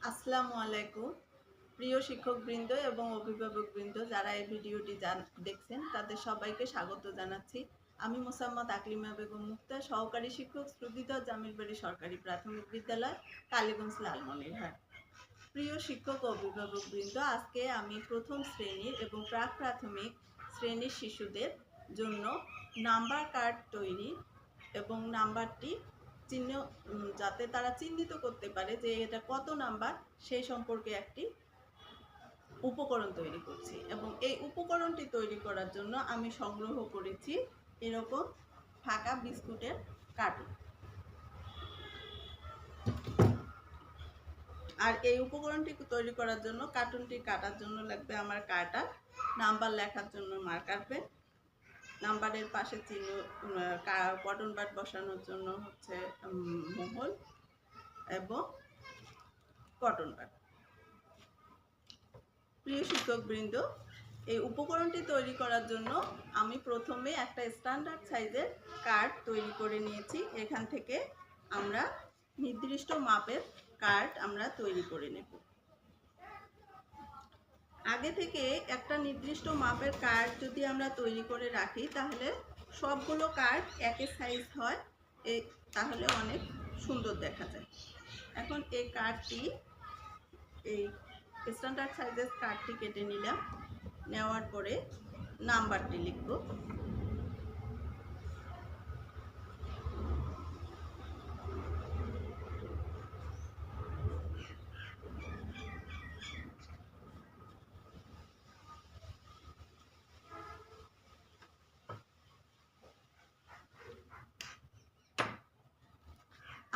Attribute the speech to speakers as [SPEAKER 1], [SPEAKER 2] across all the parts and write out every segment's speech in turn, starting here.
[SPEAKER 1] আসসালামু আলাইকুম প্রিয় শিক্ষকবৃন্দ এবং অভিভাবকবৃন্দ যারা এই ভিডিওটি দেখছেন তাদের সবাইকে স্বাগত জানাচ্ছি। আমি মোসাম্মদ আকলিমা বেগম মুক্তা, সহকারী শিক্ষক শ্রুতিধর জামিলবাড়ি সরকারি প্রাথমিক বিদ্যালয়, কালীগঞ্জ, লালমনিরহাট। প্রিয় শিক্ষক ও অভিভাবকবৃন্দ, আজকে আমি প্রথম শ্রেণীর এবং প্রাক প্রাথমিক শ্রেণীর শিশুদের জন্য নাম্বার কার্ড তৈরি এবং নাম্বারটি চিহ্ন যাতে তারা চিহ্নিত করতে পারে যে এটা কত নাম্বার সেই সম্পর্কে একটি উপকরণ তৈরি করছি। এবং এই উপকরণটি তৈরি করার জন্য আমি সংগ্রহ করেছি এরকম ফাঁকা বিস্কুটের কার্টুন। আর এই উপকরণটি তৈরি করার জন্য কার্টুনটি কাটার জন্য লাগবে আমার কাটার, নাম্বার লেখার জন্য মার্কার পেন, নাম্বারের পাশে চিহ্ন কটন বাড বসানোর জন্য হচ্ছে মোহর এবং কটন বাড। প্রিয় শিক্ষকবৃন্দ, এই উপকরণটি তৈরি করার জন্য আমি প্রথমে একটা স্ট্যান্ডার্ড সাইজের কার্ড তৈরি করে নিয়েছি। এখান থেকে আমরা নির্দিষ্ট মাপের কার্ড আমরা তৈরি করে নেব। আগে থেকে একটা নির্দিষ্ট মাপের কার্ড যদি আমরা তৈরি করে রাখি তাহলে সবগুলো কার্ড একই সাইজ হয়, তাহলে অনেক সুন্দর দেখা যায়। এখন এই কার্ডটি, এই স্ট্যান্ডার্ড সাইজের কার্ডটি কেটে নিলাম। নেওয়ার পরে নাম্বারটি লিখব।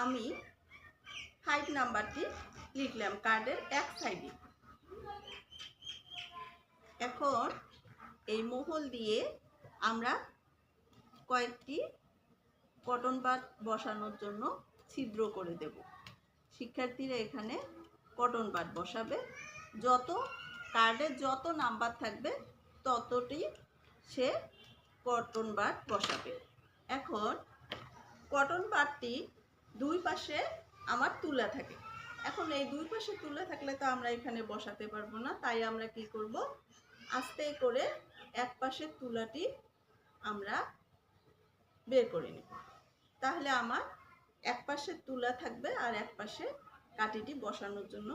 [SPEAKER 1] আমি 5 নাম্বারটি লিখলাম কার্ডের এক সাইডে। এখন এই মোহর দিয়ে আমরা কয়েকটি কটন বাড বসানোর জন্য ছিদ্র করে দেব। শিক্ষার্থীরা এখানে কটন বাড বসাবে, যত কার্ডে যত নাম্বার থাকবে ততটি সে কটন বাড বসাবে। এখন কটন বাডটি দুই পাশে আমার তুলা থাকে। এখন এই দুই পাশে তুলা থাকলে তো আমরা এখানে বসাতে পারবো না, তাই আমরা কি করব, আস্তে করে এক পাশের তুলাটি আমরা বের করে নেব। তাহলে আমার এক পাশে তুলা থাকবে আর এক পাশে কাঠিটি বসানোর জন্য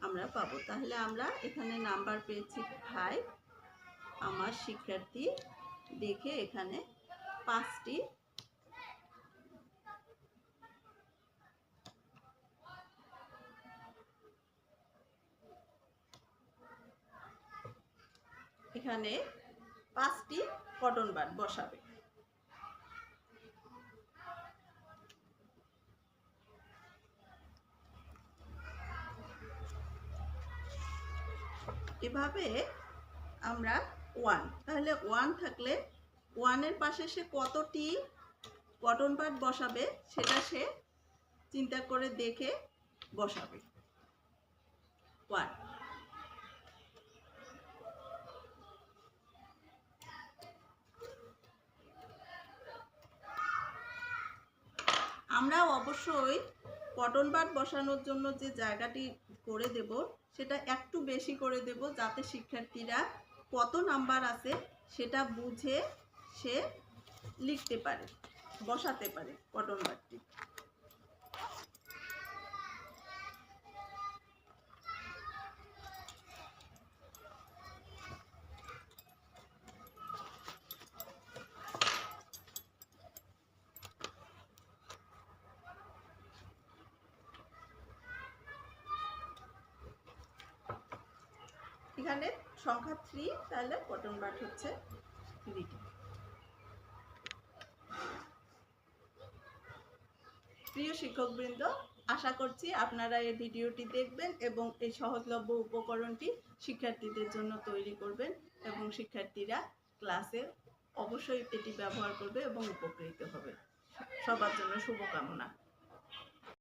[SPEAKER 1] আমরা পাবো। তাহলে আমরা এখানে নাম্বার পেয়েছি 5। আমার শিক্ষার্থী দেখে এখানে 5টি এখানে 5টি কটন বাড বসাবে। এভাবে আমরা 1, তাহলে 1 থাকলে 1-এর পাশে সে কতটি কটন বাড বসাবে সেটা সে চিন্তা করে দেখে বসাবে। 1। আমরা অবশ্যই কটন বাড বসানোর জন্য যে জায়গাটি করে দেব সেটা একটু বেশি করে দেব, যাতে শিক্ষার্থীরা কত নাম্বার আছে সেটা বুঝে সে লিখতে পারে, বসাতে পারে কটন বাডটি। এখানে সংখ্যা 3, তাহলে কটন বাড হচ্ছে 3টি। প্রিয় শিক্ষকবৃন্দ, আশা করছি আপনারা এই ভিডিওটি দেখবেন এবং এই সহজলভ্য উপকরণটি শিক্ষার্থীদের জন্য তৈরি করবেন এবং শিক্ষার্থীরা ক্লাসে অবশ্যই এটি ব্যবহার করবে এবং উপকৃত হবে। সবার জন্য শুভকামনা।